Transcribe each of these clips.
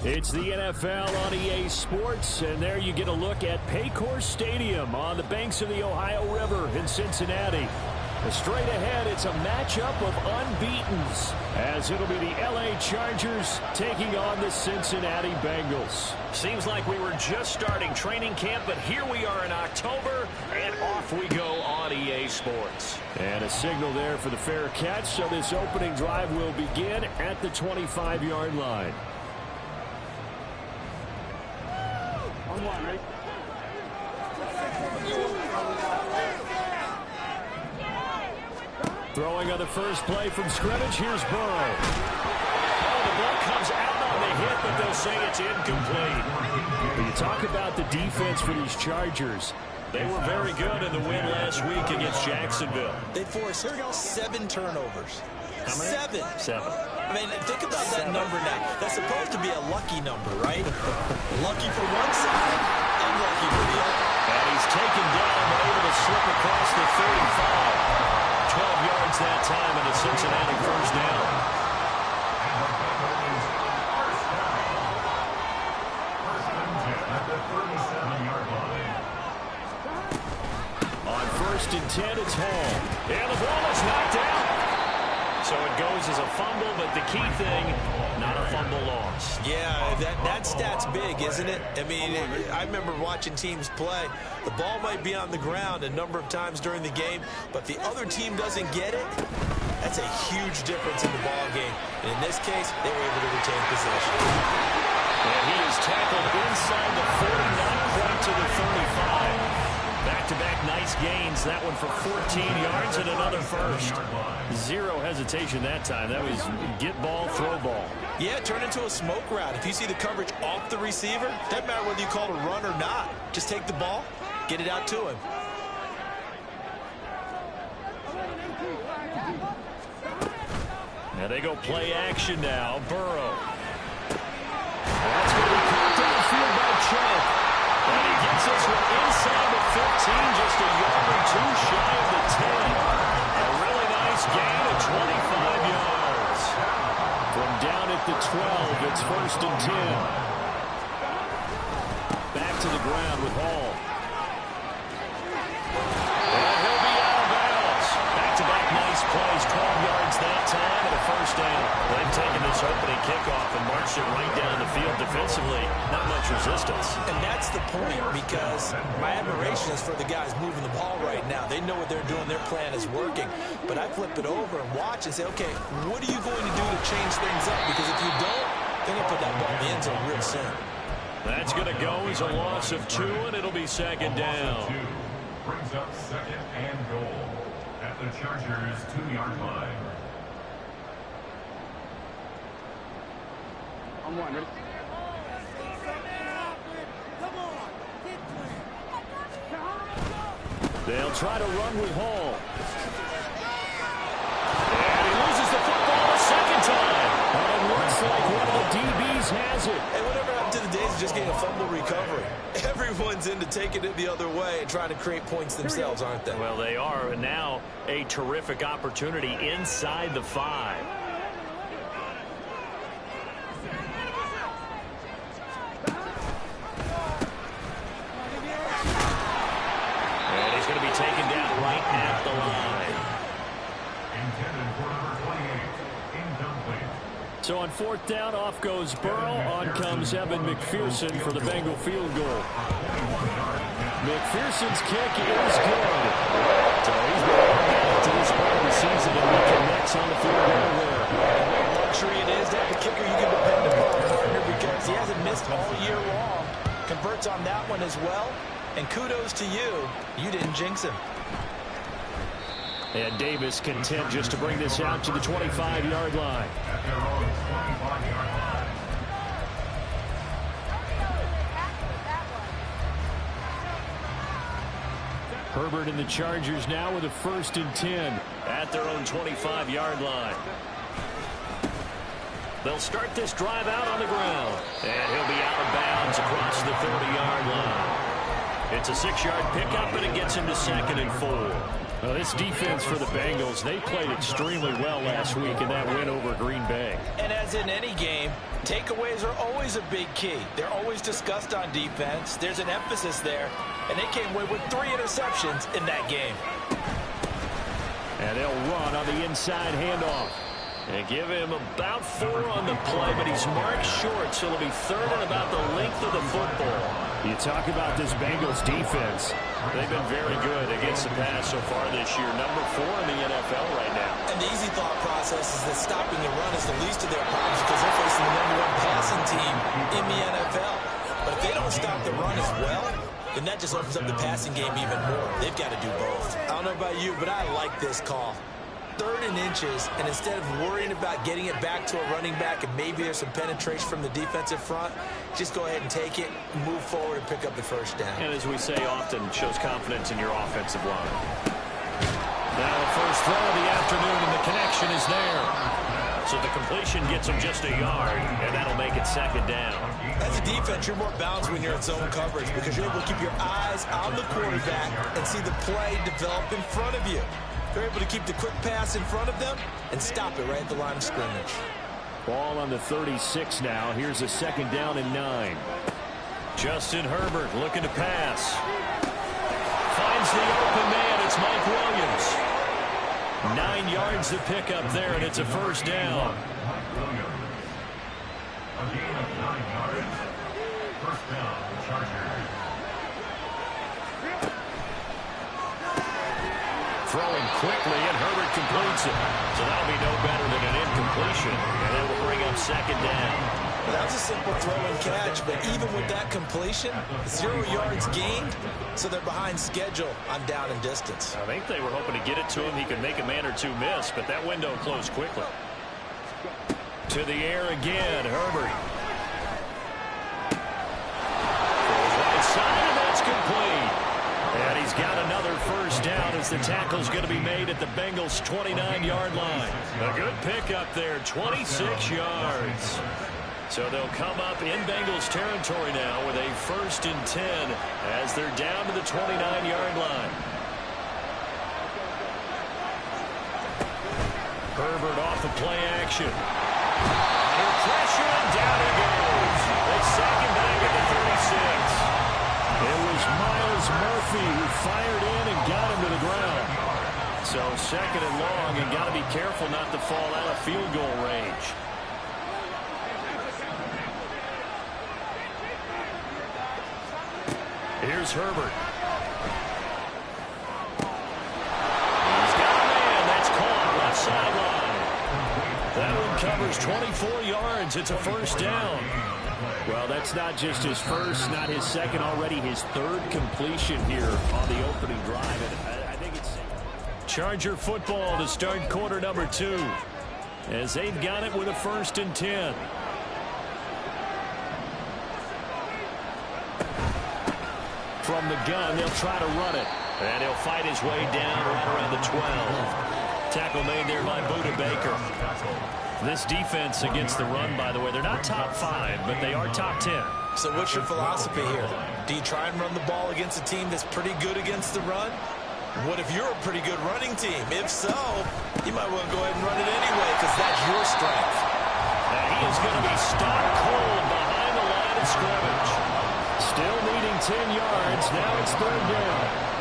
It's the NFL on EA Sports, and there you get a look at Paycor Stadium on the banks of the Ohio River in Cincinnati. Straight ahead, it's a matchup of unbeatens, as it'll be the LA Chargers taking on the Cincinnati Bengals. Seems like we were just starting training camp, but here we are in October, and off we go on EA Sports. And a signal there for the fair catch, so this opening drive will begin at the 25-yard line. Throwing on the first play from scrimmage, here's Burrow. Oh, the ball comes out on the hit, but they'll say it's incomplete. But you talk about the defense for these Chargers. They were very good in the win last week against Jacksonville. They forced 7 turnovers. How many? 7. I mean, think about that number now. That's supposed to be a lucky number, right? Lucky for one side, unlucky for the other. And he's taken down, but able to slip across the 35. 12 yards that time, and a Cincinnati first down. On 1st and 10, it's Hall. And the ball is knocked out. So it goes as a fumble, but the key thing, not a fumble loss. Yeah, that stat's big, isn't it? I mean, I remember watching teams play. The ball might be on the ground a number of times during the game, but if the other team doesn't get it, that's a huge difference in the ball game. And in this case, they were able to retain possession. And he is tackled inside the 40, not quite to the 35. Back-to-back nice gains. That one for 14 yards and another first. Zero hesitation that time. That was get ball, throw ball. Yeah, turn into a smoke route. If you see the coverage off the receiver, doesn't matter whether you call it a run or not. Just take the ball, get it out to him. Now they go play action now. Burrow. That's going to be caught downfield by Chubb. And he gets this one inside the 15, just a yard or two shy of the 10. A really nice gain of 25 yards. From down at the 12, it's 1st and 10. Back to the ground with Hall. And he'll be out of bounds. Back-to-back nice plays, 12 yards that time, and a first down. They've taken this opening kickoff and marched it right down the field defensively. Not much resistance. And that's the point, because my admiration is for the guys moving the ball right now. They know what they're doing. Their plan is working. But I flip it over and watch and say, okay, what are you going to do to change things up? Because if you don't, they're going to put that ball in the end zone real soon. That's going to go as a loss of 2, and it'll be 2nd down. Brings up 2nd and goal at the Chargers' 2-yard line. I'm one. Ready? They'll try to run with Hall. And he loses the football a second time. And it looks like one of the DBs has it. And whatever happened to the days of just getting a fumble recovery? Everyone's into taking it the other way and trying to create points themselves, aren't they? Well, they are, and now a terrific opportunity inside the 5. And he's going to be taken down right at the line. Intended for number 28. Incomplete. So on 4th down, off goes Burrow. On comes Evan McPherson for the Bengal field goal. McPherson's kick is good. So he's been back to this part of the season, and we connects on the field goal there. What a luxury it is to have a kicker you can depend upon, partner, because he hasn't missed all year long. Converts on that one as well. And kudos to you. You didn't jinx him. And Davis content just to bring this out to the 25-yard line. At their own 25-yard line. Herbert and the Chargers now with a 1st and 10. At their own 25-yard line. They'll start this drive out on the ground. And he'll be out of bounds across the 30-yard line. It's a 6-yard pickup, and it gets him to 2nd and 4. Well, this defense for the Bengals, they played extremely well last week in that win over Green Bay. And as in any game, takeaways are always a big key. They're always discussed on defense. There's an emphasis there, and they came away with 3 interceptions in that game. And they'll run on the inside handoff. And give him about 4 on the play, but he's marked short, so it'll be 3rd and about the length of the football. You talk about this Bengals defense. They've been very good against the pass so far this year. Number 4 in the NFL right now. And the easy thought process is that stopping the run is the least of their problems because they're facing the #1 passing team in the NFL. But if they don't stop the run as well, then that just opens up the passing game even more. They've got to do both. I don't know about you, but I like this call. 3rd and inches, and instead of worrying about getting it back to a running back and maybe there's some penetration from the defensive front, just go ahead and take it, move forward, and pick up the 1st down. And as we say often, shows confidence in your offensive line. Now the first throw of the afternoon, and the connection is there. So the completion gets him just a yard, and that'll make it 2nd down. As a defense, you're more balanced when you're in zone coverage because you're able to keep your eyes on the quarterback and see the play develop in front of you. They're able to keep the quick pass in front of them and stop it right at the line of scrimmage. Ball on the 36 now. Here's a 2nd down and 9. Justin Herbert looking to pass. Finds the open man. It's Mike Williams. 9 yards to pick up there, and it's a 1st down. A gain of 9 yards. 1st down, Chargers. Throwing quickly, and Herbert completes it. So that'll be no better than an incompletion, and it will bring up 2nd down. That was a simple throw and catch, but even with that completion, 0 yards gained, so they're behind schedule on down and distance. I think they were hoping to get it to him. He could make a man or 2 miss, but that window closed quickly. To the air again, Herbert. Right side, and that's complete. And he's got another 1st down as the tackle's going to be made at the Bengals' 29-yard line. A good pickup there, 26 yards. So they'll come up in Bengals territory now with a 1st and 10 as they're down to the 29-yard line. Herbert off the play action. Under pressure, and down he goes. They sack him back at the 36. It was Miles Murphy who fired in and got him to the ground. So 2nd and long, and got to be careful not to fall out of field goal range. Here's Herbert. He's got a man. That's caught left sideline. That one covers 24 yards. It's a 1st down. Well, that's not just his 1st, not his 2nd, already his 3rd completion here on the opening drive. And I think it's Charger football to start quarter number 2 as they've got it with a 1st and 10. From the gun, they'll try to run it. And he'll fight his way down right around the 12. Tackle made there by Buda Baker. This defense against the run, by the way, they're not top 5, but they are top 10. So what's your philosophy here? Do you try and run the ball against a team that's pretty good against the run? What if you're a pretty good running team? If so, you might want to go ahead and run it anyway because that's your strength. And he is going to be stopped cold behind the line of scrimmage. Still needing 10 yards. Now it's 3rd down.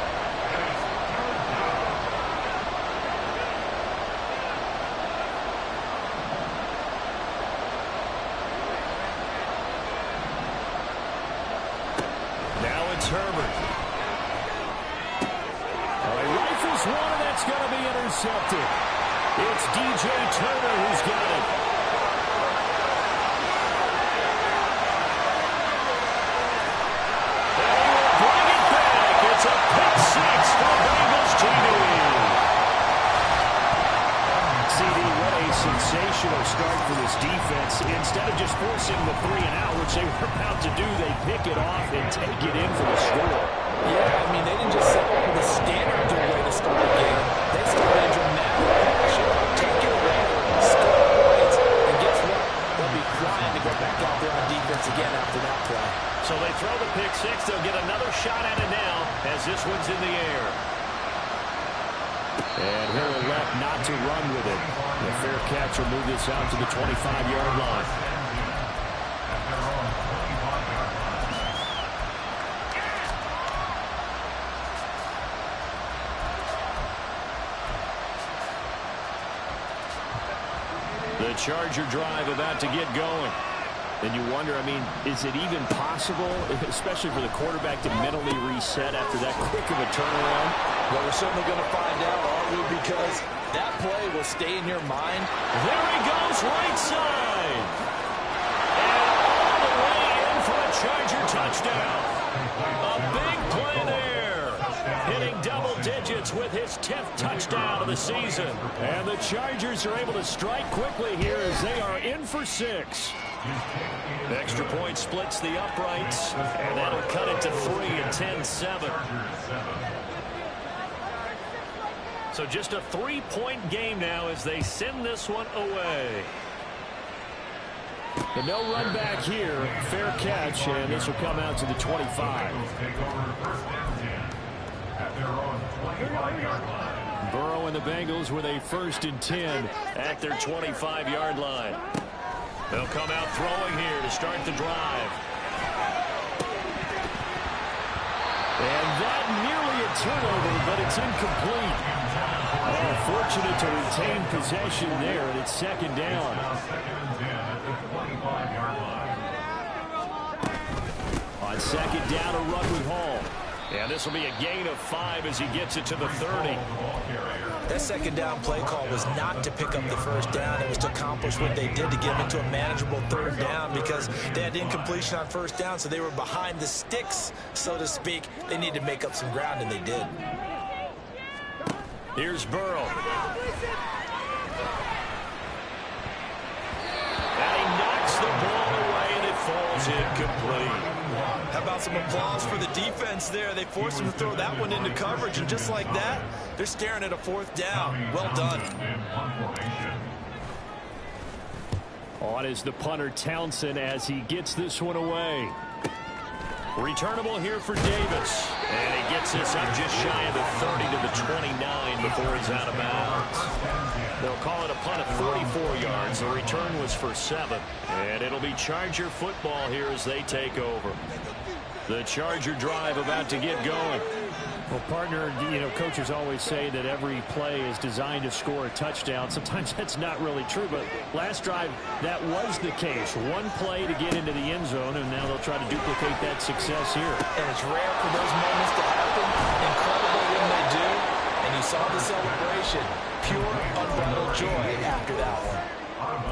Herbert. All right, rifles one, and that's going to be intercepted. It's DJ Turner who's got it. And he will bring it back. It's a pick 6 for Bengals TV. CD, what a sensational start for this defense. Instead of just forcing the 3 and out, which they were about to do, they pick it off and take it in for the score. Yeah, I mean, they didn't just set up with a standard way to start the game. They started in dramatic fashion. Take it away, score points, and guess what? They'll be flying to go back out there on defense again after that play. So they throw the pick 6. They'll get another shot at it now as this one's in the air. with it. The fair catch will move this out to the 25-yard line. The Charger drive about to get going. And you wonder, I mean, is it even possible, especially for the quarterback, to mentally reset after that quick of a turnaround? Well, we're certainly going to find out, aren't we? Because that play will stay in your mind. There he goes, right side. And all the way in for a Charger touchdown. A big play there. Hitting double digits with his 10th touchdown of the season. And the Chargers are able to strike quickly here as they are in for 6. Extra point splits the uprights, and that'll cut it to 3 and 10-7. So just a 3-point game now as they send this one away. The no run back here, fair catch, and this will come out to the 25. Burrow and the Bengals with a 1st and 10 at their 25-yard line. They'll come out throwing here to start the drive. And that nearly a turnover, but it's incomplete. Oh, fortunate to retain possession there, and it's 2nd down. On 2nd down, a run with Hall. And this will be a gain of 5 as he gets it to the 30. That 2nd down play call was not to pick up the 1st down. It was to accomplish what they did to get them into a manageable 3rd down because they had incompletion on 1st down, so they were behind the sticks, so to speak. They needed to make up some ground, and they did. Here's Burrow. And he knocks the ball away, and it falls incomplete. How about some applause for the defense there? They forced him to throw that one into coverage, and just like that, they're staring at a 4th down. Well done. On is the punter Townsend as he gets this one away. Returnable here for Davis. And he gets this up just shy of the 30 to the 29 before he's out of bounds. They'll call it a punt of 44 yards. The return was for 7. And it'll be Charger football here as they take over. The Charger drive about to get going. Well, partner, you know, coaches always say that every play is designed to score a touchdown. Sometimes that's not really true, but last drive, that was the case. One play to get into the end zone, and now they'll try to duplicate that success here. And it's rare for those moments to happen. Incredible when they do. And you saw the celebration. Pure, unbridled joy after that one.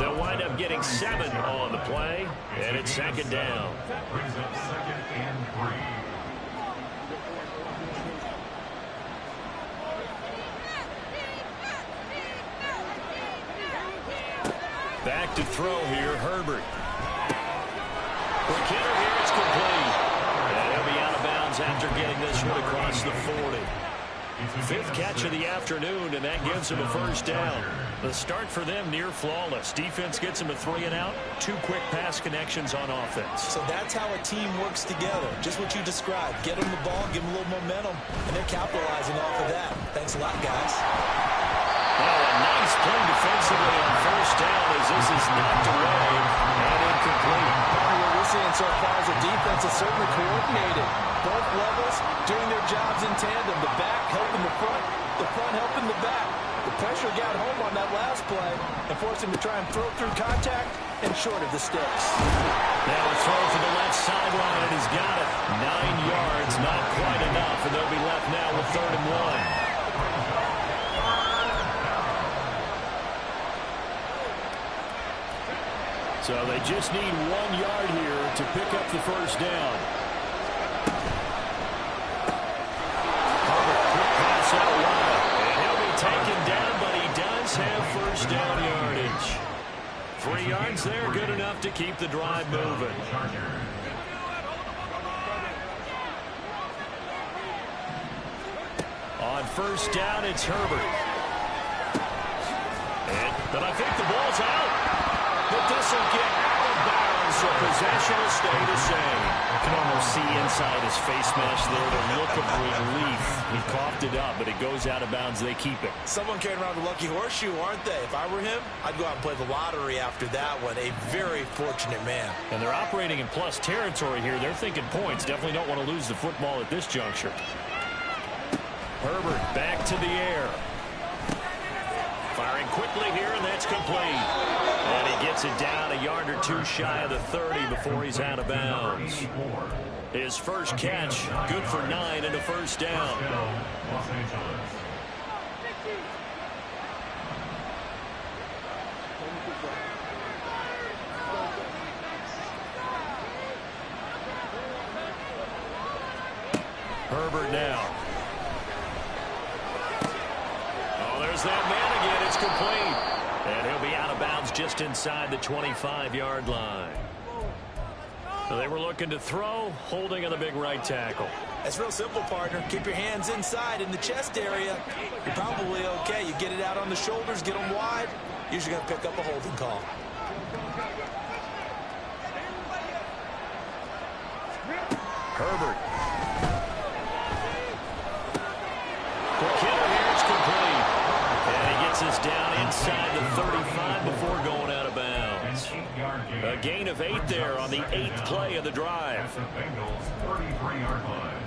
They'll wind up getting 7 on the play, and it's 2nd down. Brings up 2nd and 3. Back to throw here, Herbert. Quick hitter here, it's complete. And he'll be out of bounds after getting this one across the 40. 5th catch of the afternoon, and that gives him a 1st down. The start for them near flawless. Defense gets him a 3 and out. 2 quick pass connections on offense. So that's how a team works together. Just what you described. Get them the ball, give them a little momentum, and they're capitalizing off of that. Thanks a lot, guys. Oh, a nice play defensively on 1st down as this is knocked away and incomplete. What we're seeing so far is a defense is certainly coordinated. Both levels doing their jobs in tandem. The back helping the front helping the back. The pressure got home on that last play and forced him to try and throw through contact and short of the sticks. Now a throw for the left sideline, and he's got it. 9 yards, not quite enough, and they'll be left now with 3rd and 1. So they just need 1 yard here to pick up the 1st down. Herbert, quick pass out wide. And he'll be taken down, but he does have 1st down yardage. 3 yards there, good enough to keep the drive moving. On 1st down, it's Herbert. But I think the ball's out. But this will get out of bounds So possession will stay the same. You can almost see inside his face mask there the look of relief. He coughed it up, but it goes out of bounds. They keep it. Someone carrying around the lucky horseshoe, aren't they? If I were him, I'd go out and play the lottery after that one. A very fortunate man. And they're operating in plus territory here. They're thinking points. Definitely don't want to lose the football at this juncture. Herbert back to the air. Firing quickly here, and that's complete. And he gets it down a yard or two shy of the 30 before he's out of bounds. His first catch, good for 9 and a first down. Los Angeles. Herbert now. Oh, there's that man again. It's complete. And he'll be out of bounds just inside the 25-yard line. So they were looking to throw, holding on the big right tackle. It's real simple, partner. Keep your hands inside in the chest area. You're probably okay. You get it out on the shoulders, get them wide. Usually going to pick up a holding call. Herbert. Quick hitter here is complete. And he gets us down inside the 35 before going out of bounds. A gain of 8 there on the 8th play of the drive. The Bengals 33-yard line.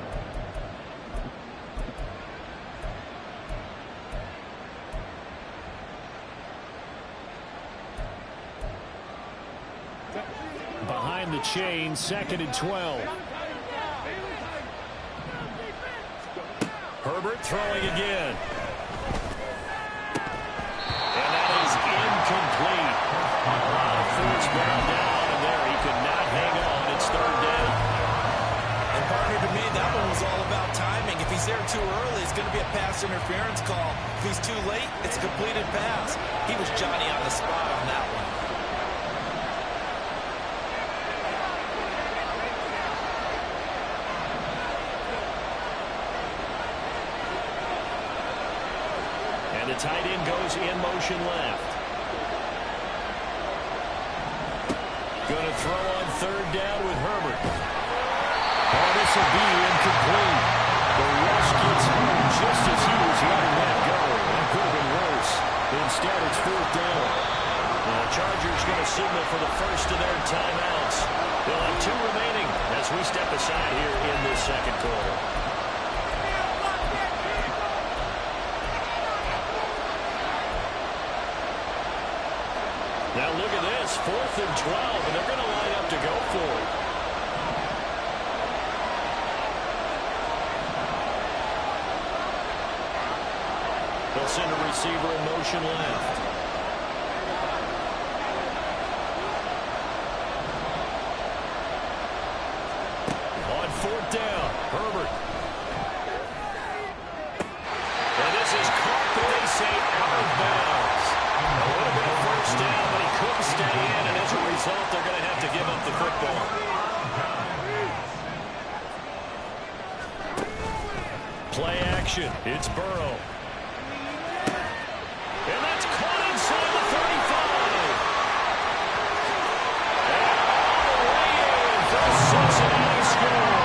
Behind the chain, 2nd and 12. Herbert throwing again. And that is incomplete. A lot of force ground down, and there he could not hang on. It's 3rd down. And partner, to me, that one was all about timing. If he's there too early, it's going to be a pass interference call. If he's too late, it's a completed pass. He was Johnny on the spot on that one. And the tight end goes in motion left. Going to throw on 3rd down with Herbert. Oh, this will be incomplete. The rush gets home just as he was letting that go. That could have been worse. Instead, it's 4th down. And the Chargers going to signal for the first of their timeouts. They'll have 2 remaining as we step aside here in this 2nd quarter. Now look at this, 4th and 12, and they're going to line up to go for it. They'll send a receiver in motion left. On 4th down, Herbert. And this is caught, but they say out of bounds. A little bit of first down, but he couldn't stay in, and as a result, they're going to have to give up the football. Play action. It's Burrow. And that's caught inside the 35. And all the way in for a Cincinnati score.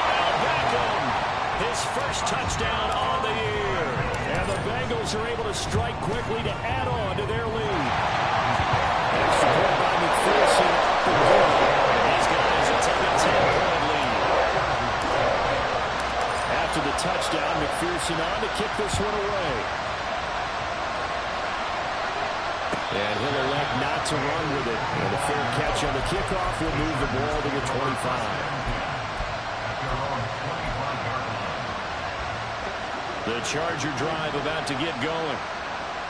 Odell Beckham, his first touchdown on the year. And the Bengals are able to strike quickly to add on to their lead. Extra point by McPherson up the middle. And these guys will take a 10-point lead. After the touchdown, McPherson on to kick this one away. And he'll elect not to run with it. And a fair catch on the kickoff will move the ball to the 25. The Charger drive about to get going.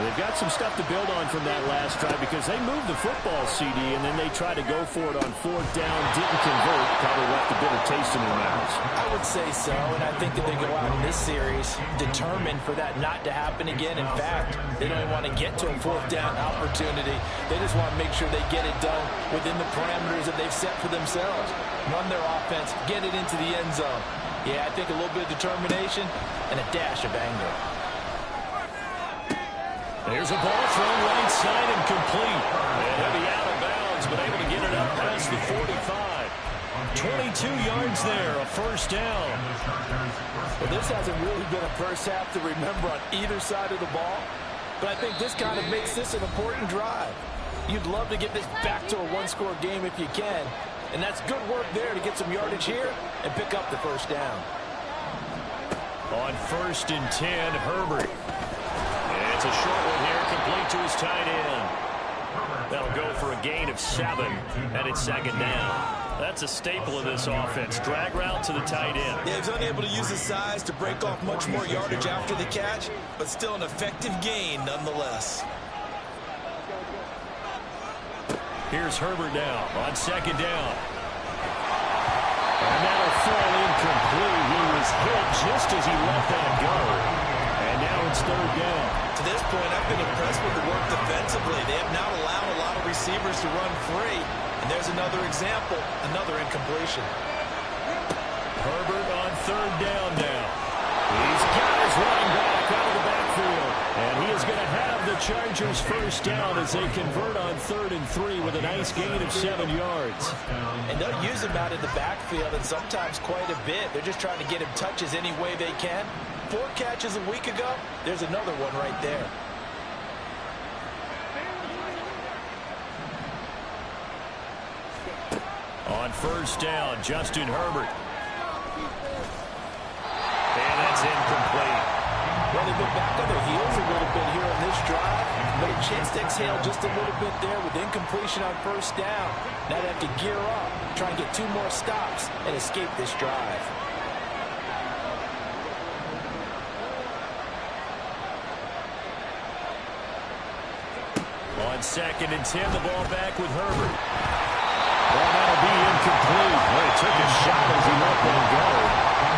They've got some stuff to build on from that last drive because they moved the football, CD, and then they tried to go for it on 4th down, didn't convert, probably left a bitter taste in their mouths. I would say so, and I think that they go out in this series determined for that not to happen again. In fact, they don't even want to get to a 4th down opportunity. They just want to make sure they get it done within the parameters that they've set for themselves. Run their offense, get it into the end zone. Yeah, I think a little bit of determination and a dash of anger. There's a ball thrown right side and complete. And he'll be out of bounds, but able past the 45. 22 yards there, a first down. Well, this hasn't really been a first half to remember on either side of the ball, but I think this kind of makes this an important drive. You'd love to get this back to a one-score game if you can, and that's good work there to get some yardage here and pick up the first down. On 1st and 10, Herbert. And it's a short one here, complete to his tight end. That'll go for a gain of 7, and it's 2nd down. That's a staple of this offense. Drag route to the tight end. Yeah, he's unable to use his size to break off much more yardage after the catch, but still an effective gain nonetheless. Here's Herbert now on 2nd down. And that'll fall incomplete. He was hit just as he let that go. And now it's 3rd down. To this point, I've been impressed with the work defensively. They have not allowed a lot of receivers to run free. And there's another example, another incompletion. Herbert on 3rd down now. He's got his running back out of the backfield. And he is going to have the Chargers first down as they convert on 3rd and 3 with a nice gain of 7 yards. And they'll use him out in the backfield and sometimes quite a bit. They're just trying to get him touches any way they can. 4 catches a week ago, there's another one right there. On 1st down, Justin Herbert. And that's incomplete. Well, they've been back on their heels a little bit here on this drive, but a chance to exhale just a little bit there with incompletion on 1st down. Now they have to gear up, try and get 2 more stops, and escape this drive. On 2nd and 10, the ball back with Herbert. Well, that'll be incomplete. Well, he took a shot as he let that go.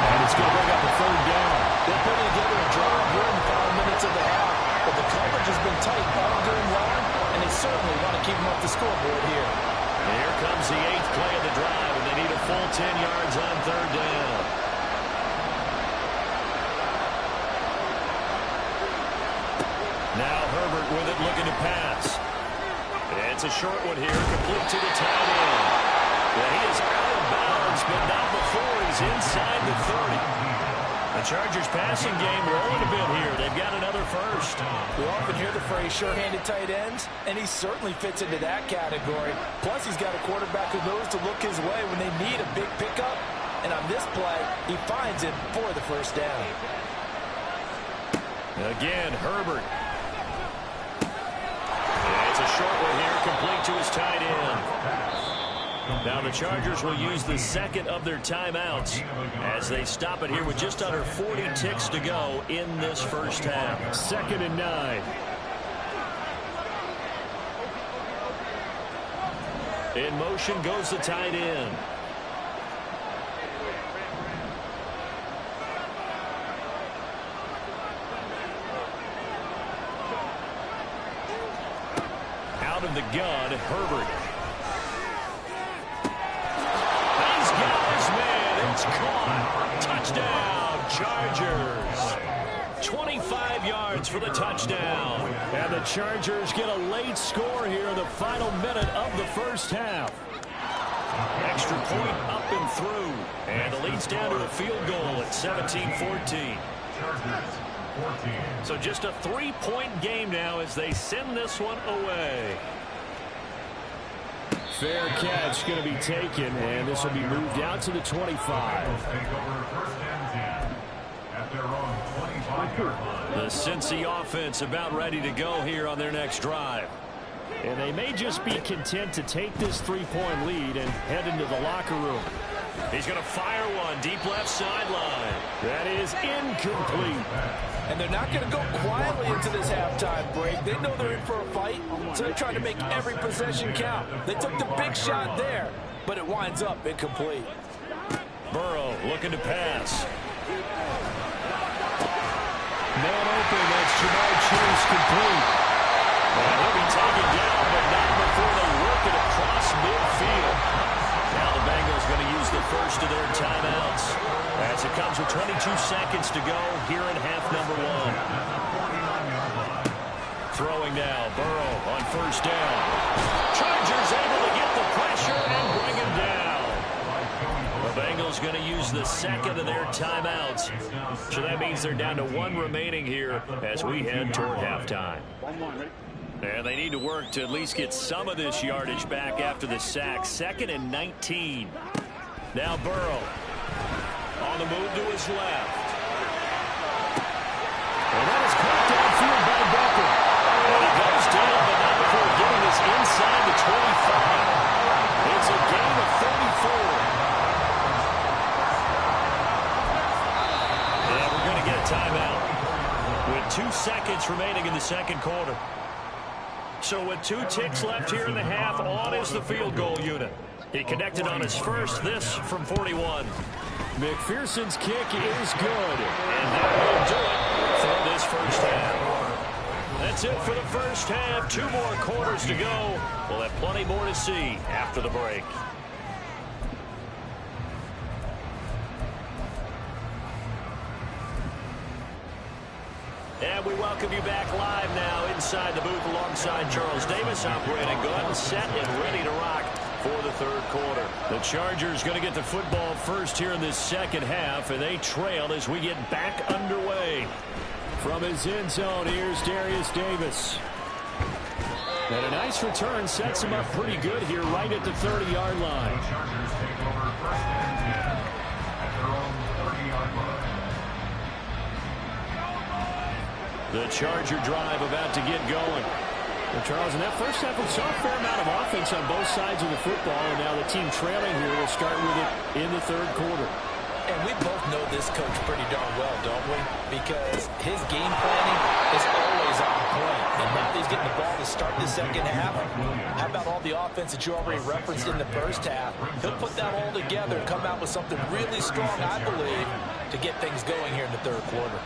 And it's going to bring up a 3rd down. They're putting together a drive here in the final minutes of the half, but the coverage has been tight all game long, and they certainly want to keep them off the scoreboard here. And here comes the 8th play of the drive, and they need a full 10 yards on 3rd down. Now Herbert with it, looking to pass. It's a short one here, complete to the tight end. Well, he is out of bounds, but not before he's inside the 30. The Chargers passing game rolling a bit here. They've got another first. We often hear the phrase sure-handed tight ends, and he certainly fits into that category. Plus, he's got a quarterback who knows to look his way when they need a big pickup. And on this play, he finds it for the first down. Again, Herbert. It's a short one here, complete to his tight end. Now the Chargers will use the 2nd of their timeouts as they stop it here with just under 40 ticks to go in this first half. 2nd and 9. In motion goes the tight end. Out of the gun, Herbert. He's got his man. It's caught. Touchdown, Chargers. 25 yards for the touchdown. And the Chargers get a late score here in the final minute of the first half. Extra point up and through. And the lead's down to a field goal at 17-14. So just a 3-point game now as they send this one away. Fair catch going to be taken, and this will be moved out to the 25. The Cincy offense about ready to go here on their next drive. And they may just be content to take this 3-point lead and head into the locker room. He's going to fire one deep left sideline. That is incomplete. And they're not going to go quietly into this halftime break. They know they're in for a fight, so they're trying to make every possession count. They took the big shot there, but it winds up incomplete. Burrow looking to pass. Man open, that's Jamar Chase complete. And he'll be taken down, but not before they work it across midfield. Now the Bengals going to use the first of their timeouts as it comes with 22 seconds to go here in half number 1. Throwing now, Burrow on first down. Chargers able to get the pressure and is going to use the second of their timeouts. So that means they're down to 1 remaining here as we head toward halftime. And they need to work to at least get some of this yardage back after the sack. 2nd and 19. Now Burrow on the move to his left. And that is caught downfield by Becker. And he goes down, but not before getting us inside the 25. It's a gain of 34. And we're going to get a timeout with 2 seconds remaining in the second quarter. So with 2 ticks left here in the half, on is the field goal unit. He connected on his first, this from 41. McPherson's kick is good. And that will do it for this first half. That's it for the first half. 2 more quarters to go. We'll have plenty more to see after the break. And we welcome you back live now inside the booth alongside Charles Davis. I'm Brandon Gunn, set and ready to rock for the third quarter. The Chargers going to get the football first here in this second half, and they trail as we get back underway. From his end zone, here's Darius Davis. And a nice return sets him up pretty good here right at the 30-yard line. The Chargers take over 1st and 10 at their own 30-yard line. The Charger drive about to get going. Well, Charles, in that first half, we saw a fair amount of offense on both sides of the football, and now the team trailing here will start with it in the third quarter. And we both know this coach pretty darn well, don't we? Because his game planning is always on point. And now that he's getting the ball to start the second half, how about all the offense that you already referenced in the first half? He'll put that all together and come out with something really strong, I believe, to get things going here in the third quarter.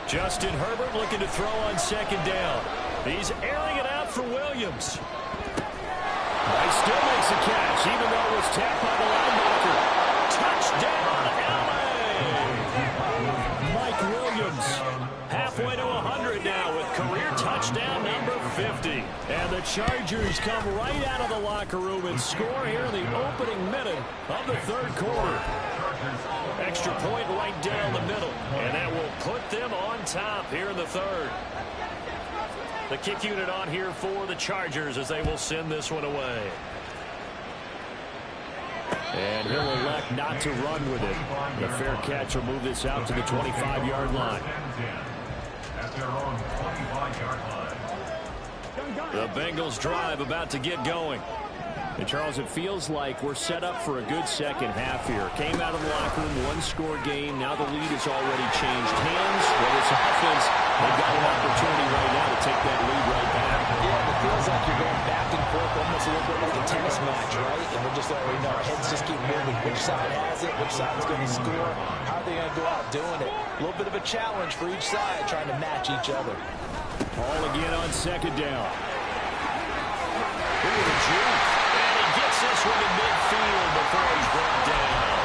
Justin Herbert looking to throw on second down. He's airing it out for Williams. He still makes a catch, even though it was tapped by the linebacker. Touchdown, L.A. Mike Williams, halfway to 100 now with career touchdown number 50. And the Chargers come right out of the locker room and score here in the opening minute of the third quarter. Extra point right down the middle, and that will put them on top here in the third. The kick unit on here for the Chargers as they will send this one away. And he'll elect not to run with it. The fair catch will move this out to the 25-yard line. At their own 25-yard line. The Bengals drive about to get going. And, Charles, it feels like we're set up for a good second half here. Came out of the locker room, one-score game. Now the lead has already changed hands. But it's offense, they've got an opportunity right now to take that lead right back. Yeah, it feels like you're going back and forth, almost a little bit like a tennis match, right? And we're just already know heads just keep moving. Which side has it? Which side's going to score? How are they going to go out doing it? A little bit of a challenge for each side, trying to match each other. Ball again on second down. Look at the juke. This one in midfield before he's brought down.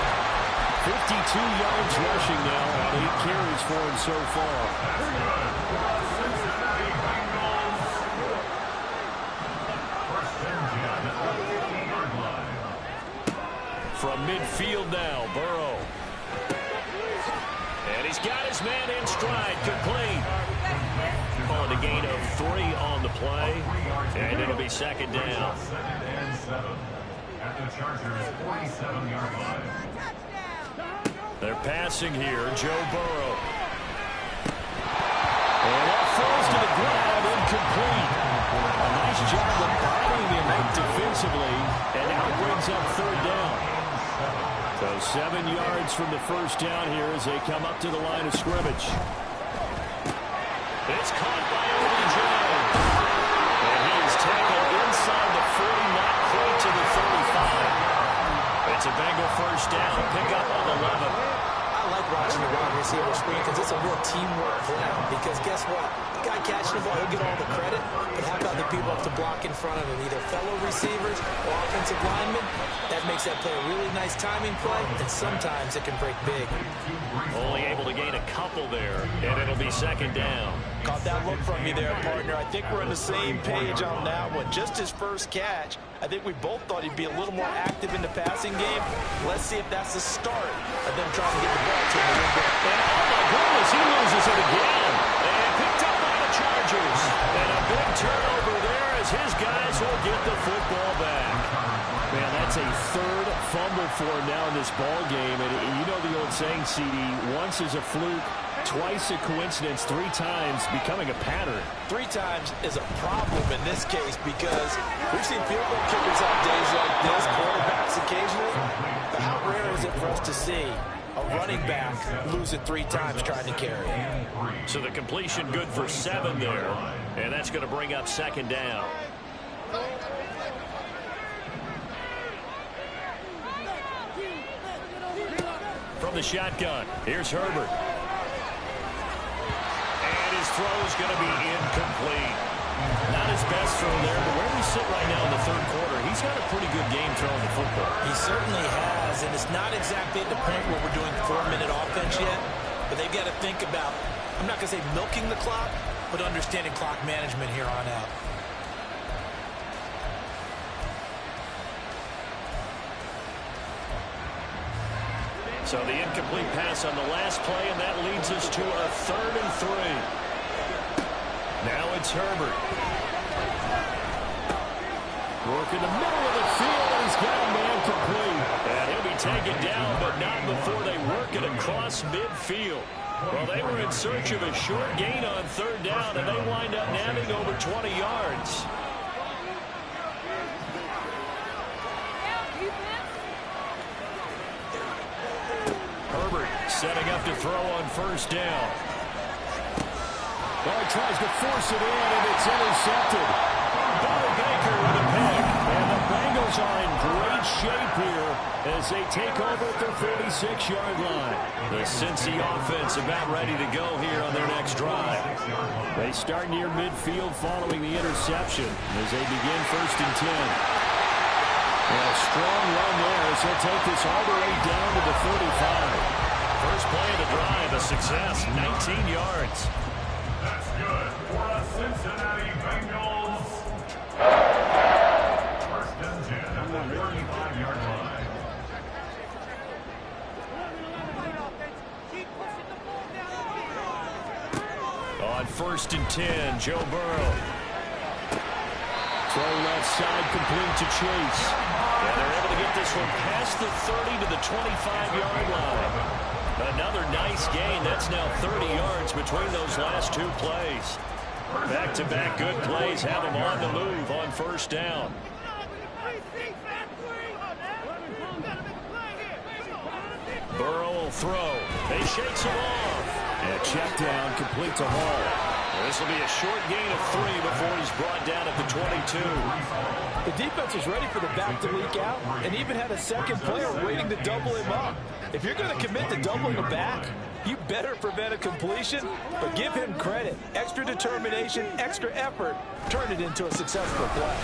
52 yards rushing now, and 8 carries for him so far. From midfield now, Burrow. And he's got his man in stride, complete. On the gain of 3 on the play, and it'll be second down. At the Chargers' 47-yard line. They're passing here, Joe Burrow. And that falls to the ground, incomplete. A nice job of bottling him up defensively, and now brings up third down. So 7 yards from the first down here as they come up to the line of scrimmage. It's caught by OBJ. And he is tackled inside the 40, not quite to the 35. It's a Bengal first down, pick up on 11. I like watching the wide receiver screen because it's a real teamwork play. Because guess what? guy catching the ball, he'll get all the credit. But how about the people up to block in front of him, either fellow receivers or offensive linemen? That makes that play a really nice timing play, and sometimes it can break big. Only able to gain a couple there, and it'll be second down. Caught that look from you there, partner. I think we're on the same page on that one. Just his first catch, I think we both thought he'd be a little more active in the passing game. Let's see if that's the start of them trying to get the ball to him a little bit. And oh my goodness, he loses it again. And picked up by the Chargers. And a big turnover there as his guys will get the football back. Man, that's a third fumble for him now in this ball game. And you know the old saying, CD, once is a fluke, twice a coincidence, 3 times becoming a pattern. 3 times is a problem in this case because we've seen field goal kickers have days like this, quarterbacks occasionally. But how rare is it for us to see a running back lose it 3 times trying to carry it? So the completion good for 7 there. And that's going to bring up second down. From the shotgun, here's Herbert. And his throw's going to be incomplete. Not his best throw there, but where we sit right now in the third quarter, he's got a pretty good game throwing the football. He certainly has, and it's not exactly at the point where we're doing 4-minute offense yet, but they've got to think about, I'm not going to say milking the clock, but understanding clock management here on out. So the incomplete pass on the last play, and that leads us to a 3rd and 3. Now it's Herbert. Work in the middle of the field, and he's got a man complete. And he'll be taken down, but not before they work it across midfield. Well, they were in search of a short gain on 3rd down, and they wind up nabbing over 20 yards. Herbert setting up to throw on 1st down. Well, he tries to force it in, and it's intercepted. Bo Baker with a pick. And the Bengals are in great shape here as they take over at their 46-yard line. The Cincy offense about ready to go here on their next drive. They start near midfield following the interception as they begin 1st and 10. And a strong run there as he'll take this all the way down to the 45. First play of the drive, a success, 19 yards. That's good for a Cincinnati Bengals. 1st and 10 at the 35-yard line. On 1st and 10, Joe Burrow. Throw left side complete to Chase. And they're able to get this one past the 30 to the 25-yard line. Another nice gain. That's now 30 yards between those last 2 plays. Back-to-back good plays have them on the move on 1st down. Burrow will throw. He shakes him off. And a check down complete to Hall. This will be a short gain of 3 before he's brought down at the 22. The defense was ready for the back to leak out and even had a second player waiting to double him up. If you're going to commit to doubling the back, you better prevent a completion, but give him credit. Extra determination, extra effort, turned it into a successful play.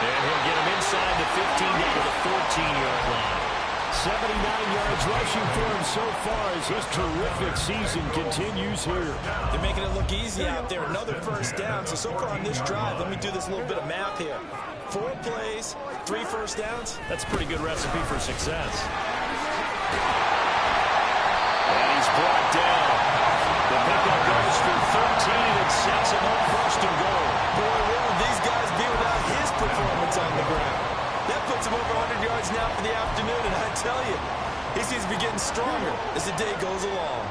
And he'll get him inside the 15 down to the 14-yard line. 79 yards rushing for him so far as his terrific season continues here. They're making it look easy out there. Another 1st down. So far on this drive, let me do this little bit of math here. 4 plays, 3 1st downs. That's a pretty good recipe for success. And he's brought down. The pickup goes for 13 and sets him up 1st and goal. Boy, where would these guys be without his performance on the ground? That puts him over 100 yards now for the afternoon, and I tell you, he seems to be getting stronger as the day goes along.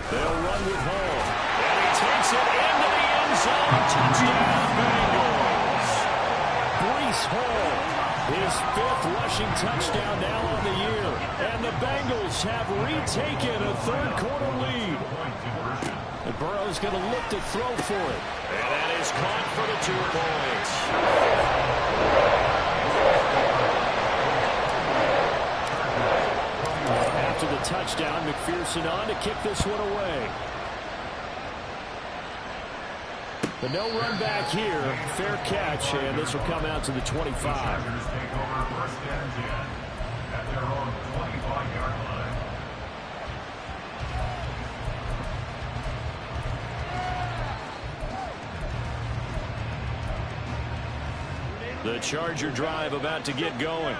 They'll run with Hall. And he takes it into the end zone. Touchdown, Bengals. Breece Hall, his 5th rushing touchdown now on the year. And the Bengals have retaken a 3rd quarter lead. And Burrow's going to look to throw for it. And that is caught for the 2 points. After the touchdown, McPherson on to kick this one away. The no run back here. Fair catch, and this will come out to the 25. The Chargers take over first and 10 at their own 25-yard line. The Charger drive about to get going.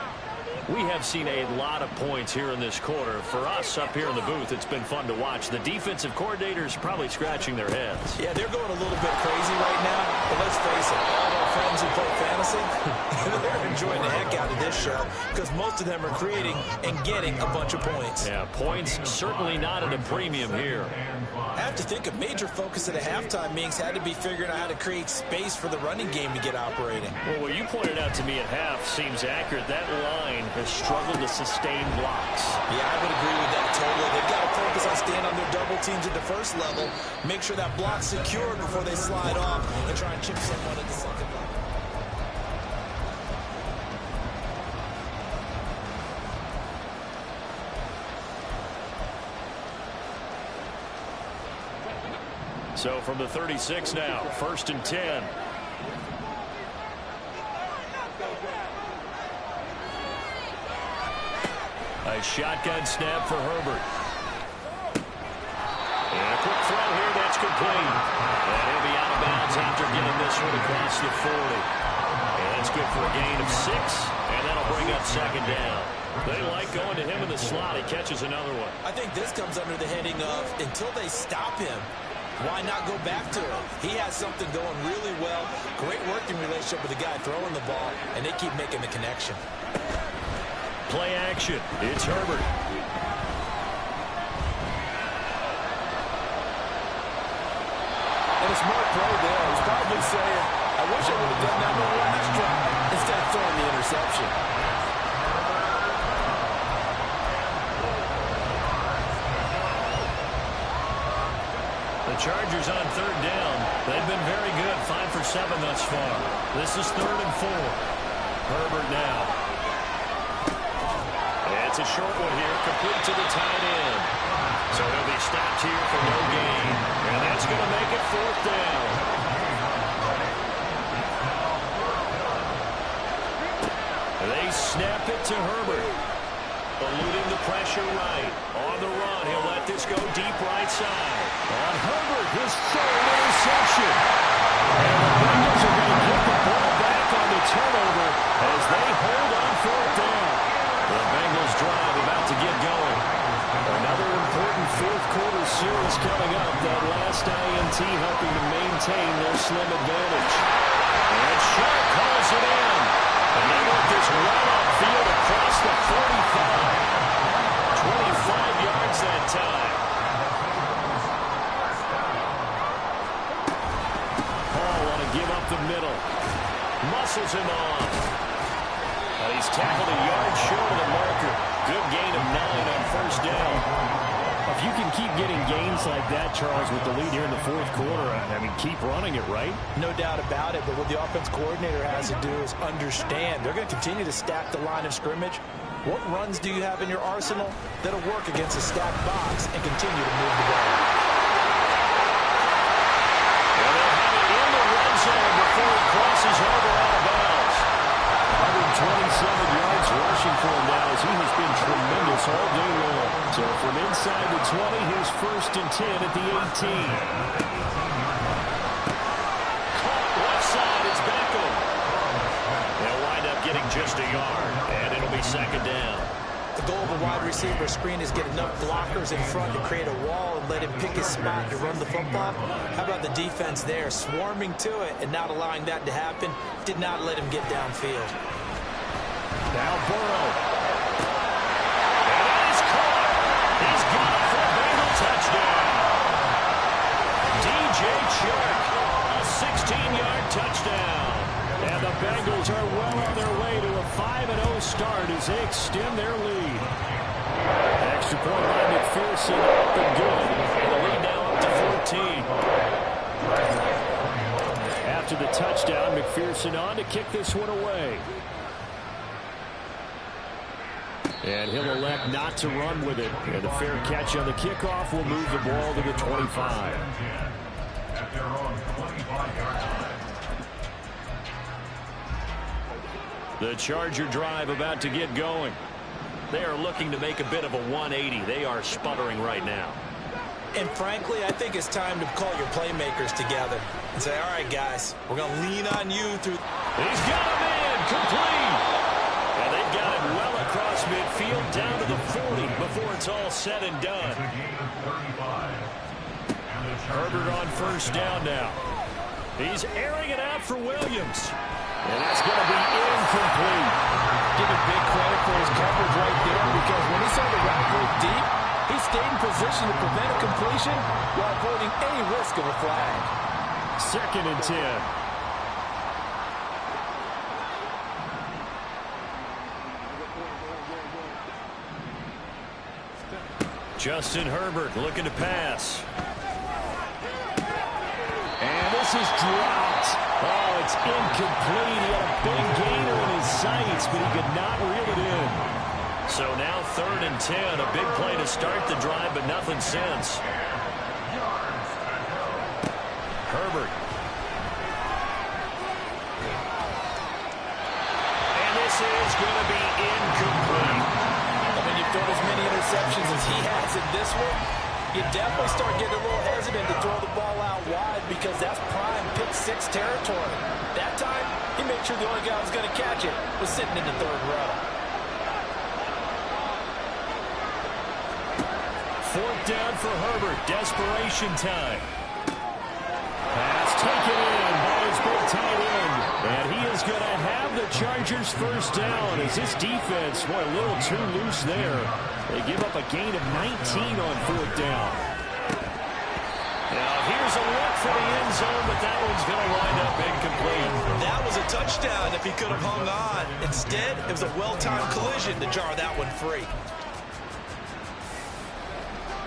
We have seen a lot of points here in this quarter. For us up here in the booth, it's been fun to watch. The defensive coordinators probably scratching their heads. Yeah, they're going a little bit crazy right now, but let's face it, all our friends who play fantasy, they're enjoying the heck out of this show because most of them are creating and getting a bunch of points. Yeah, points certainly not at a premium here. I have to think a major focus at a halftime meetings had to be figuring out how to create space for the running game to get operating. Well, what you pointed out to me at half seems accurate. That line has struggled to sustain blocks. Yeah, I would agree with that totally. They've got to focus on staying on their double teams at the first level, make sure that block's secured before they slide off, and try and chip someone at the second level. So from the 36 now, 1st and 10. A shotgun snap for Herbert. And a quick throw here, that's complete. And he'll be out of bounds after getting this one across the 40. And that's good for a gain of 6, and that'll bring up 2nd down. They like going to him in the slot. He catches another one. I think this comes under the heading of until they stop him, why not go back to him? He has something going really well. Great working relationship with the guy throwing the ball, and they keep making the connection. Play action. It's Herbert. And a smart play there. He's probably saying, I wish I would have done that on the last drive instead of throwing the interception. The Chargers on 3rd down. They've been very good. 5 for 7 thus far. This is 3rd and 4. Herbert now. It's a short one here, complete to the tight end. So he'll be stopped here for no gain. And that's going to make it 4th down. They snap it to Herbert. Eluding the pressure right. On the run, he'll let this go deep right side. On Herbert, his 3rd interception. And the Bengals are going to get the ball back on the turnover as they hold on 4th down. The Bengals drive about to get going. Another important 4th quarter series coming up. That last INT helping to maintain their slim advantage. And Sharp calls it in. And they want this right upfield across the 45. 25 yards that time. Paul want to give up the middle. Muscles him off. He's tackled a yard short of the marker. Good gain of 9 on 1st down. If you can keep getting gains like that, Charles, with the lead here in the 4th quarter, I mean, keep running it, right? No doubt about it, but what the offense coordinator has to do is understand. They're going to continue to stack the line of scrimmage. What runs do you have in your arsenal that'll work against a stacked box and continue to move the ball? Well, they'll have it in the red zone before it crosses over out of bounds. 127 yards rushing for him now as he has been tremendous all day long. So from inside the 20, here's 1st and 10 at the 18. Caught left side, it's Beckham. They'll wind up getting just a yard, and it'll be 2nd down. The goal of a wide receiver screen is get enough blockers in front to create a wall and let him pick his spot to run the football. How about the defense there, swarming to it and not allowing that to happen? Did not let him get downfield. Now Burrow. And that is caught. He's got it for a Bengal touchdown. DJ Chark, a 16-yard touchdown. And the Bengals are well on their way to a 5-0 start as they extend their lead. Extra point by McPherson up and good. And the lead now up to 14. After the touchdown, McPherson on to kick this one away. And he'll elect not to run with it. And the fair catch on the kickoff will move the ball to the 25. At their own 25-yard line. The Charger drive about to get going. They are looking to make a bit of a 180. They are sputtering right now. And frankly, I think it's time to call your playmakers together and say, all right, guys, we're going to lean on you through. He's got him in, complete. And they've got it well across midfield down to the 40 before it's all said and done. It's a gain of 35. And the Chargers Herbert on first down now. He's airing it out for Williams. And that's going to be incomplete. Give him big credit for his coverage right there, because when he saw the route go deep, he stayed in position to prevent a completion while avoiding any risk of a flag. 2nd and 10. Justin Herbert looking to pass. And this is dropped. Oh, it's incomplete. He had a big gainer in his sights, but he could not reel it in. So now 3rd and 10. A big play to start the drive, but nothing since. Herbert. And this is going to be incomplete. When you've thrown as many interceptions as he has in this one, you definitely start getting a little hesitant to throw the ball out wide, because that's prime pick 6 territory. That time, he made sure the only guy who was going to catch it was sitting in the 3rd row. 4th down for Herbert. Desperation time. Pass taken in by his big tight end. And he is going to have the Chargers first down, as this defense, boy, a little too loose there. They give up a gain of 19 on 4th down. Now here's a look for the end zone, but that one's going to wind up incomplete. That was a touchdown if he could have hung on. Instead, it was a well-timed collision to jar that one free.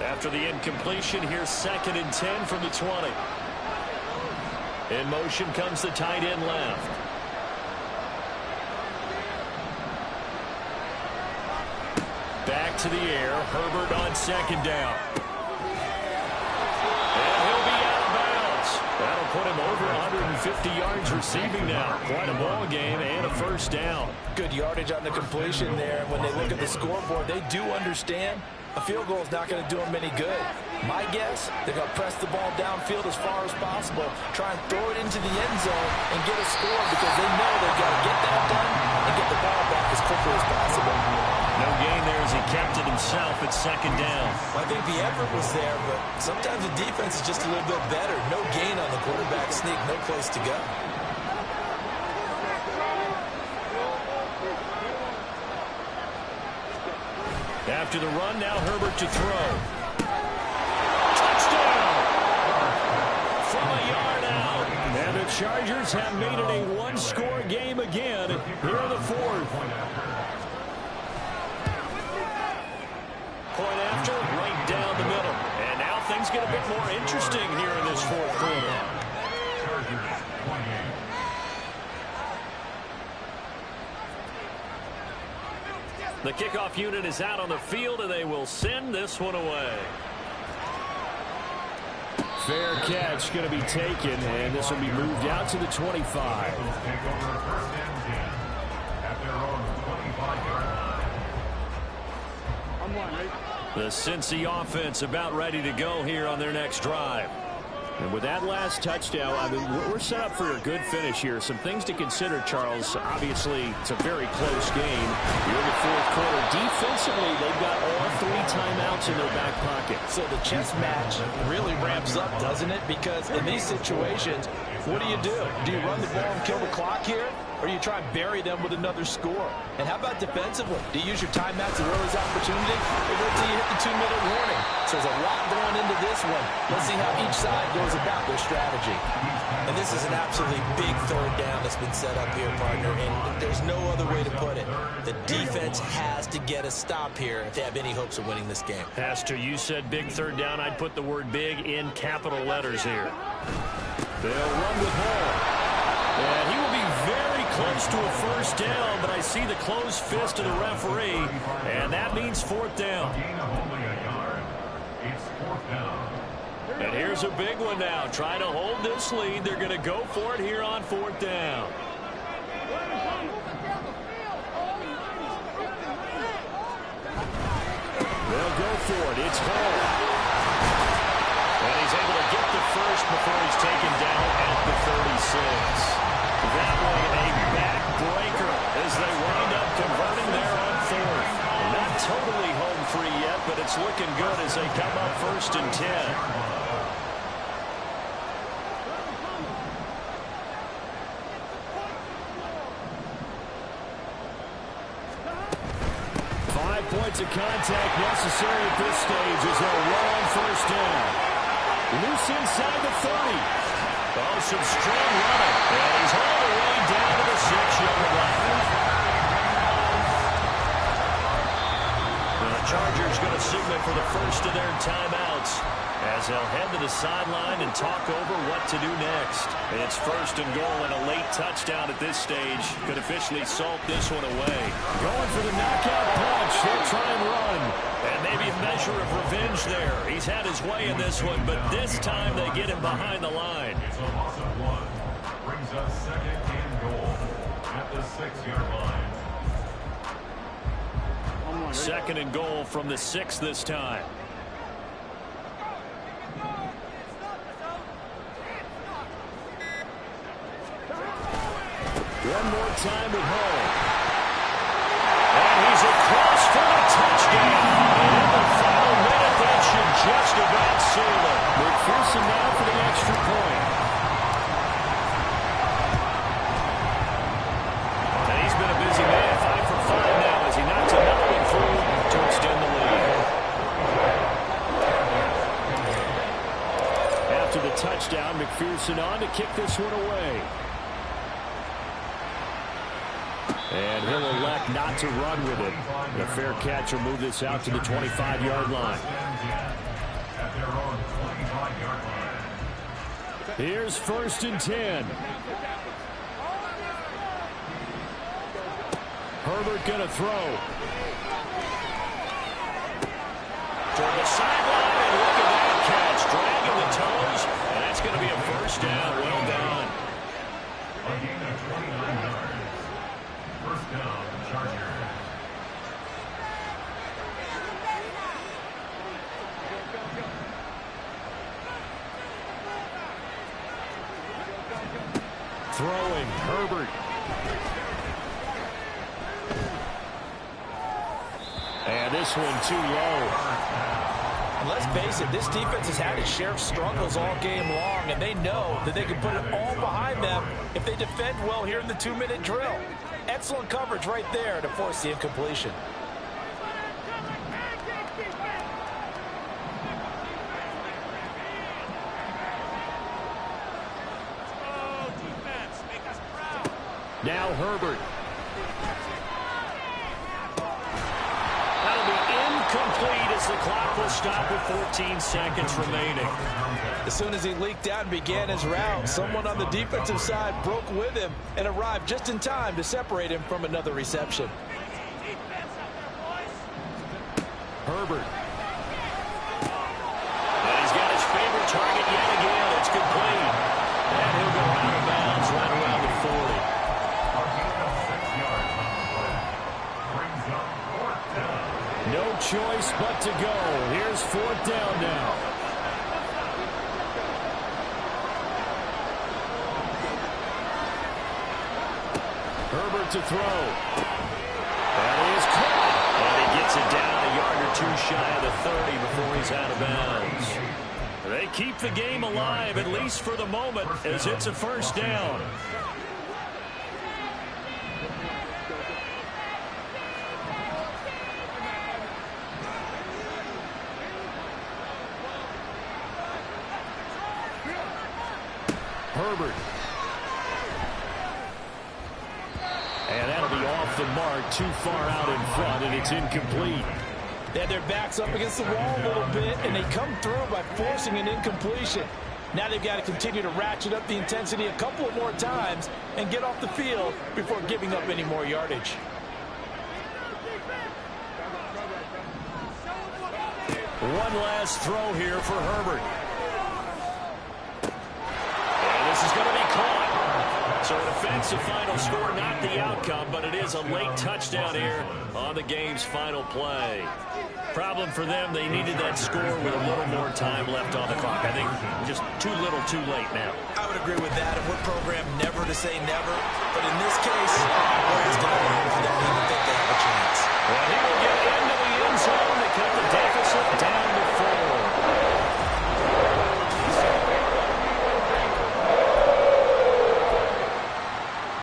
After the incompletion, here's 2nd and 10 from the 20. In motion comes the tight end left. Back to the air. Herbert on 2nd down. And he'll be out of bounds. That'll put him over 150 yards receiving now. Quite a ball game and a first down. Good yardage on the completion there. When they look at the scoreboard, they do understand a field goal is not going to do them any good. My guess, they're going to press the ball downfield as far as possible, try and throw it into the end zone and get a score, because they know they've got to get that done and get the ball back as quickly as possible. No gain there as he kept it himself at 2nd down. I think the effort was there, but sometimes the defense is just a little bit better. No gain on the quarterback sneak, no place to go. After the run, now Herbert to throw. Touchdown! From a yard out. And the Chargers have made it a one-score game again here in the 4th. Point after, right down the middle. And now things get a bit more interesting here in this 4th quarter. Chargers 28. The kickoff unit is out on the field, and they will send this one away. Fair catch going to be taken, and this will be moved out to the 25. Take over 1st and 10 at their own 25-yard line. The Cincy offense about ready to go here on their next drive. And with that last touchdown, I mean, we're set up for a good finish here. Some things to consider, Charles. Obviously, it's a very close game. You're in the 4th quarter. Defensively, they've got all 3 timeouts in their back pocket. So the chess match really ramps up, doesn't it? Because in these situations, what do? Do you run the ball and kill the clock here? Or do you try and bury them with another score? And how about defensively? Do you use your timeouts as early as opportunity? Or wait till you hit the 2-minute warning? So there's a lot going into this one. Let's see how each side goes about their strategy. And this is an absolutely big 3rd down that's been set up here, partner. And there's no other way to put it. The defense has to get a stop here if they have any hopes of winning this game. Pastor, you said big 3rd down. I'd put the word big in capital letters here. They'll run with Hall. And he will be very close to a first down, but I see the closed fist of the referee, and that means fourth down. Gain of only a yard. It's fourth down. And here's a big one now. Trying to hold this lead. They're going to go for it here on fourth down. They'll go for it. It's Hall. And he's able to get the first before he's taken down at the 36. That way a backbreaker as they wind up converting there on fourth. Not totally home free yet, but it's looking good as they come up first and 10. 5 points of contact necessary at this stage as they'll run on first down. Loose inside the 30. Oh, some strong running. And he's all the way down to the 6-yard line. The Chargers going to signal for the first of their timeouts as they'll head to the sideline and talk over what to do next. It's first and goal, and a late touchdown at this stage could officially salt this one away. Going for the knockout punch. He'll try and run. And maybe a measure of revenge there. He's had his way in this one, but this time they get him behind the line. It's a loss of 1. Brings up second and goal at the 6-yard line. Second and goal from the 6 this time. One more time with Hall. And he's across for the touchdown. And in the final minute, that should just about seal it. McPherson now for the extra point. And he's been a busy man. 5 for 5 now as he knocks another one through to extend the lead. After the touchdown, McPherson on to kick this one away. And he'll elect not to run with it. The fair catch will move this out to the 25-yard line. At their own 25-yard line. Here's first and 10. Herbert going to throw. Toward the sideline, and look at that catch. Dragging the toes, and that's going to be a first down. Well done. A gain of 29 yards. First down, Chargers. Throwing, Herbert. And this one too low. And let's face it, this defense has had its share of struggles all game long, and they know that they can put it all behind them if they defend well here in the 2-minute drill. Excellent coverage right there to force the incompletion. Now Herbert. That'll be incomplete as the clock will stop with 14 seconds remaining. As soon as he leaked out and began his route, someone on the defensive side broke with him and arrived just in time to separate him from another reception. Herbert. And he's got his favorite target yet again. It's complete. And he'll go out of bounds right around the 40. No choice but to go. Here's fourth down now. Herbert to throw. That is caught. And he gets it down a yard or two shy of the 30 before he's out of bounds. They keep the game alive, at least for the moment, as it's a first down. Herbert. And that'll be off the mark, too far out in front, and it's incomplete. They had their backs up against the wall a little bit, and they come through by forcing an incompletion. Now they've got to continue to ratchet up the intensity a couple of more times and get off the field before giving up any more yardage. One last throw here for Herbert. And this is going to be caught. So an offensive final score, not the outcome, but it is a late touchdown here on the game's final play. Problem for them, they needed that score with a little more time left on the clock. I think just too little too late now. I would agree with that, and we're programmed never to say never. But in this case, well, it's